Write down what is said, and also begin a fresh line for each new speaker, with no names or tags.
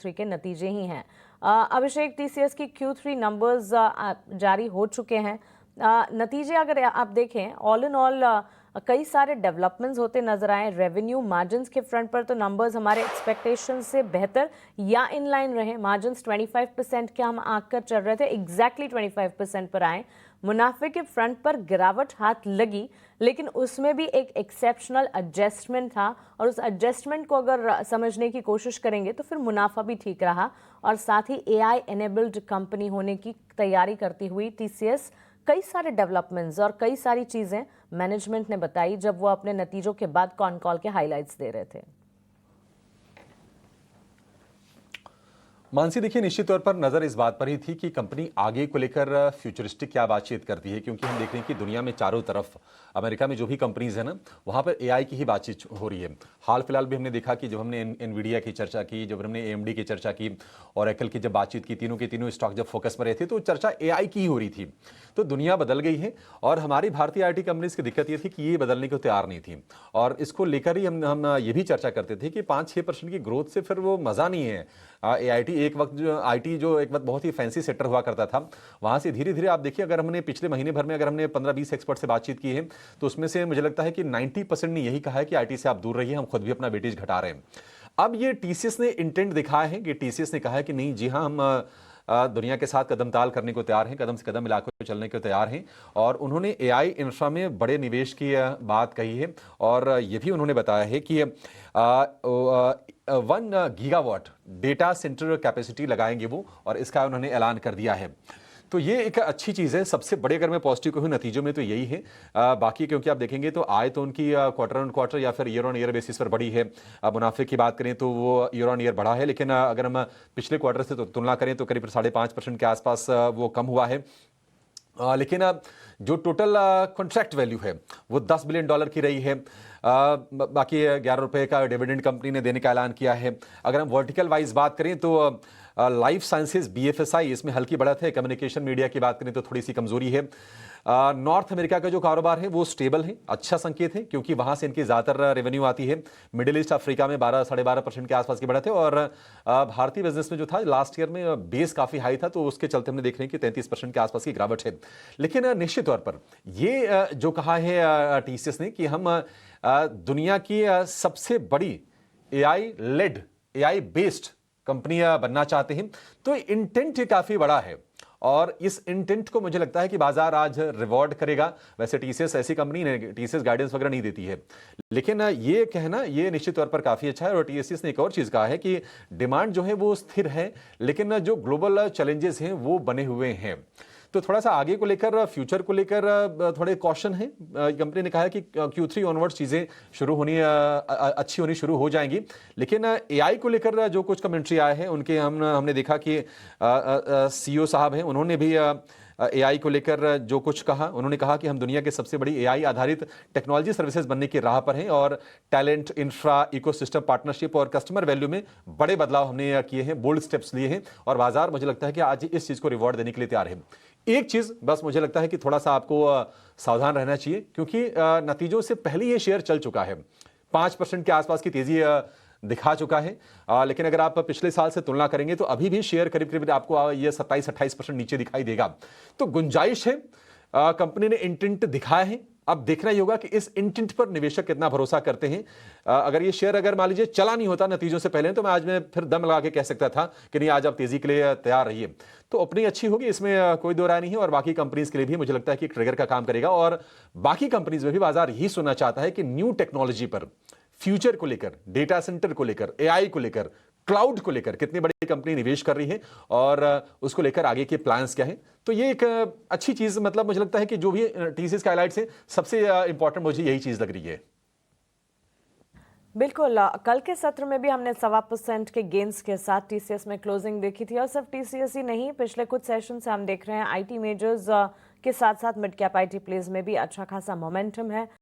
Q3 के नतीजे ही हैं। अभिषेक, टीसीएस की Q3 नंबर्स जारी हो चुके हैं। नतीजे अगर आप देखें, ऑल इन ऑल कई सारे डेवलपमेंट्स होते नजर आए। रेवेन्यू मार्जिन्स के फ्रंट पर तो नंबर्स हमारे एक्सपेक्टेशन से बेहतर या इन लाइन रहे। मार्जिन्स 25% के हम आंक कर चल रहे थे, एग्जैक्टली 25% पर आए। मुनाफे के फ्रंट पर गिरावट हाथ लगी, लेकिन उसमें भी एक एक्सेप्शनल एडजस्टमेंट था, और उस एडजस्टमेंट को अगर समझने की कोशिश करेंगे तो फिर मुनाफा भी ठीक रहा। और साथ ही एआई एनेबल्ड कंपनी होने की तैयारी करती हुई टीसीएस कई सारे डेवलपमेंट्स और कई सारी चीजें मैनेजमेंट ने बताई जब वो अपने नतीजों के बाद कॉन कॉल के हाइलाइट्स दे रहे थे।
मानसी, देखिए, निश्चित तौर पर नजर इस बात पर ही थी कि कंपनी आगे को लेकर फ्यूचरिस्टिक क्या बातचीत करती है, क्योंकि हम देख रहे हैं कि दुनिया में चारों तरफ अमेरिका में जो भी कंपनीज है ना, वहां पर एआई की ही बातचीत हो रही है। हाल फिलहाल भी हमने देखा कि जब हमने एनवीडिया की चर्चा की, जब हमने एएमडी की चर्चा की, ओरेकल की जब बातचीत की, तीनों के तीनों स्टॉक जब फोकस में रहे थे तो चर्चा एआई की ही हो रही थी। तो दुनिया बदल गई है, और हमारी भारतीय आईटी कंपनीज की दिक्कत ये थी कि ये बदलने को तैयार नहीं थी, और इसको लेकर ही हम ये भी चर्चा करते थे कि 5-6% की ग्रोथ से फिर वो मजा नहीं है। आईटी एक वक्त जो एक वक्त बहुत ही फैंसी सेक्टर हुआ करता था, वहां से धीरे धीरे आप देखिए, अगर हमने पिछले महीने भर में अगर हमने 15-20 एक्सपर्ट से बातचीत की है, तो उसमें से मुझे लगता है कि 90% ने यही कहा है कि आईटी से आप दूर रहिए, हम खुद भी अपना वेटेज घटा रहे हैं। अब ये टीसीएस ने इंटेंट दिखाया है कि टीसीएस ने कहा है कि नहीं जी हाँ, हम दुनिया के साथ कदम ताल करने को तैयार हैं, कदम से कदम मिलाकर चलने को तैयार हैं, और उन्होंने एआई इंफ्रा में बड़े निवेश की बात कही है, और ये भी उन्होंने बताया है कि 1 गीगावाट डेटा सेंटर कैपेसिटी लगाएंगे वो, और इसका उन्होंने ऐलान कर दिया है। तो ये एक अच्छी चीज़ है। सबसे बड़े अगर मैं पॉजिटिव कहूँ नतीजों में तो यही है। बाकी क्योंकि आप देखेंगे तो आय तो उनकी क्वार्टर ऑन क्वार्टर या फिर ईयर ऑन ईयर बेसिस पर बढ़ी है। मुनाफे की बात करें तो वो ईयर ऑन ईयर बढ़ा है, लेकिन अगर हम पिछले क्वार्टर से तो तुलना करें तो करीब 5.5% के आसपास वो कम हुआ है। लेकिन जो टोटल कॉन्ट्रैक्ट वैल्यू है वो $10 बिलियन की रही है। बाकी ₹11 का डिविडेंड कंपनी ने देने का ऐलान किया है। अगर हम वर्टिकल वाइज बात करें तो लाइफ साइंसेज बीएफएसआई इसमें हल्की बढ़त है। कम्युनिकेशन मीडिया की बात करें तो थोड़ी सी कमजोरी है। नॉर्थ अमेरिका का जो कारोबार है वो स्टेबल है, अच्छा संकेत है, क्योंकि वहां से इनकी ज्यादातर रेवेन्यू आती है। मिडिल ईस्ट अफ्रीका में 12-12.5% के आसपास की बढ़त है, और भारतीय बिजनेस में जो था लास्ट ईयर में बेस काफी हाई था, तो उसके चलते हमने देख रहे हैं कि 33% के आसपास की गिरावट है। लेकिन निश्चित तौर पर ये जो कहा है टीसीएस ने कि हम दुनिया की सबसे बड़ी AI led, AI based company बनना चाहते हैं, तो इंटेंट काफी बड़ा है, और इस इंटेंट को मुझे लगता है कि बाजार आज रिवॉर्ड करेगा। वैसे टीसीएस ऐसी कंपनी ने, टीसीएस गाइडेंस वगैरह नहीं देती है, लेकिन ये कहना ये निश्चित तौर पर काफी अच्छा है। और टीसीएस ने एक और चीज कहा है कि डिमांड जो है वो स्थिर है, लेकिन जो ग्लोबल चैलेंजेस हैं वो बने हुए हैं। तो थोड़ा सा आगे को लेकर, फ्यूचर को लेकर थोड़े कॉशन है। कंपनी ने कहा है कि Q3 ऑनवर्ड चीजें शुरू होनी अच्छी होनी शुरू हो जाएंगी। लेकिन एआई को लेकर जो कुछ कमेंट्री आए हैं उनके हमने देखा कि सीईओ साहब हैं, उन्होंने भी एआई को लेकर जो कुछ कहा, उन्होंने कहा कि हम दुनिया के सबसे बड़ी एआई आधारित टेक्नोलॉजी सर्विसेज बनने की राह पर हैं, और टैलेंट, इंफ्रा, इकोसिस्टम, पार्टनरशिप और कस्टमर वैल्यू में बड़े बदलाव हमने किए हैं, बोल्ड स्टेप्स लिए हैं, और बाजार मुझे लगता है कि आज इस चीज को रिवॉर्ड देने के लिए तैयार है। एक चीज बस मुझे लगता है कि थोड़ा सा आपको सावधान रहना चाहिए, क्योंकि नतीजों से पहले ये शेयर चल चुका है, 5% के आसपास की तेजी दिखा चुका है। लेकिन अगर आप पिछले साल से तुलना करेंगे तो अभी भी शेयर करीब करीब आपको ये 27-28% नीचे दिखाई देगा। तो गुंजाइश है, कंपनी ने इंटेंट दिखाया है। अब देखना ही होगा कि इस इंटेंट पर निवेशक कितना भरोसा करते हैं। अगर ये शेयर अगर मान लीजिए चला नहीं होता नतीजों से पहले, तो मैं आज में फिर दम लगा के कह सकता था कि नहीं, आज आप तेजी के लिए तैयार रहिए। तो अपनी अच्छी होगी, इसमें कोई दो राय नहीं है, और बाकी कंपनीज के लिए भी मुझे लगता है कि ट्रिगर का काम करेगा। और बाकी कंपनीज में भी बाजार यही सुनना चाहता है कि न्यू टेक्नोलॉजी पर, फ्यूचर को लेकर, डेटा सेंटर को लेकर, एआई को लेकर, क्लाउड को लेकर कितनी बड़ी कंपनी निवेश कर रही है, और उसको लेकर आगे के प्लान्स क्या हैं। तो ये एक अच्छी चीज, मतलब मुझे लगता है कि जो भी टीसीएस के हाइलाइट्स हैं, सबसे इंपॉर्टेंट मुझे यही चीज लग रही है।
बिल्कुल, कल के सत्र में भी हमने 1.25% के गेंस के साथ टीसीएस में क्लोजिंग देखी थी, और सिर्फ टीसीएस ही नहीं, पिछले कुछ सेशन से हम देख रहे हैं आईटी मेजर्स के साथ साथ मिड कैप आईटी प्लेज में भी अच्छा खासा मोमेंटम है।